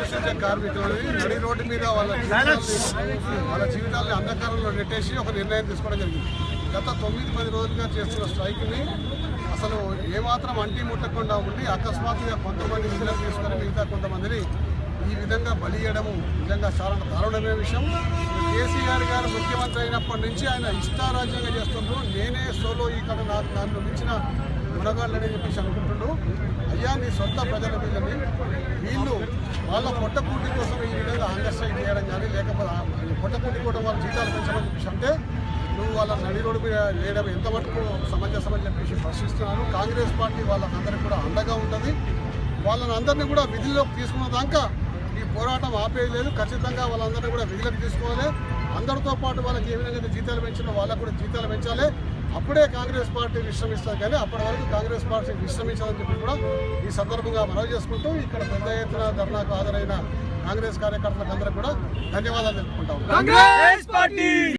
పారిశుద్ధ్య కార్మికులని నడి రోడ్డు మీద వాళ్ళ జీవితాన్ని అంధకారంలో నెట్టేసి ఒక నిర్ణయం తీసుకోవడం జరిగింది. గత 9-10 రోజులుగా చేస్తున్న స్ట్రైక్ని అసలు ఏమాత్రం అంటి ముట్టకుండా ఉండి అకస్మాత్తుగా కొంతమంది విధులకు తీసుకొని మిగతా కొంతమందిని ఈ విధంగా బలియడము నిజంగా చాలా దారుణమైన విషయం. కేసీఆర్ గారు ముఖ్యమంత్రి అయినప్పటి నుంచి ఆయన ఇష్టారాజ్యంగా చేస్తుండ్రు. నేనే సోలో ఇక్కడ నన్ను మించిన గుణగాళ్ళని చెప్పేసి అనుకుంటుండ్రు. అయ్యా, నీ సొంత ప్రజల వీళ్ళని వీళ్ళు వాళ్ళ పొట్టకూటి కోసం ఈ విధంగా హంగర్ స్ట్రైక్ చేయడం కానీ లేకపోతే పొట్టకూటి కూడా వాళ్ళ జీతాలు పెంచమని చెప్పేసి అంటే నువ్వు వాళ్ళ నడి రోడ్డు మీద వేయడం ఎంత మటుకు సమంజసమని చెప్పేసి ప్రశ్నిస్తున్నాను. కాంగ్రెస్ పార్టీ వాళ్ళకందరికీ కూడా అండగా ఉంటుంది. వాళ్ళని అందరినీ కూడా విధుల్లోకి తీసుకున్న దాకా ఈ పోరాటం ఆపేది లేదు. ఖచ్చితంగా వాళ్ళందరినీ కూడా విధులకు తీసుకోవాలి. అందరితో పాటు వాళ్ళకి ఏ విధంగా జీతాలు పెంచినా వాళ్ళకు కూడా జీతాలు పెంచాలి. అప్పుడే కాంగ్రెస్ పార్టీ విశ్రమిస్తారు. కానీ అప్పటి వరకు కాంగ్రెస్ పార్టీ విశ్రమించాలని చెప్పి కూడా ఈ సందర్భంగా మనవి చేసుకుంటూ ఇక్కడ పెద్ద ఎత్తున ధర్నాకు హాజరైన కాంగ్రెస్ కార్యకర్తలకు అందరూ కూడా ధన్యవాదాలు తెలుపుకుంటాం.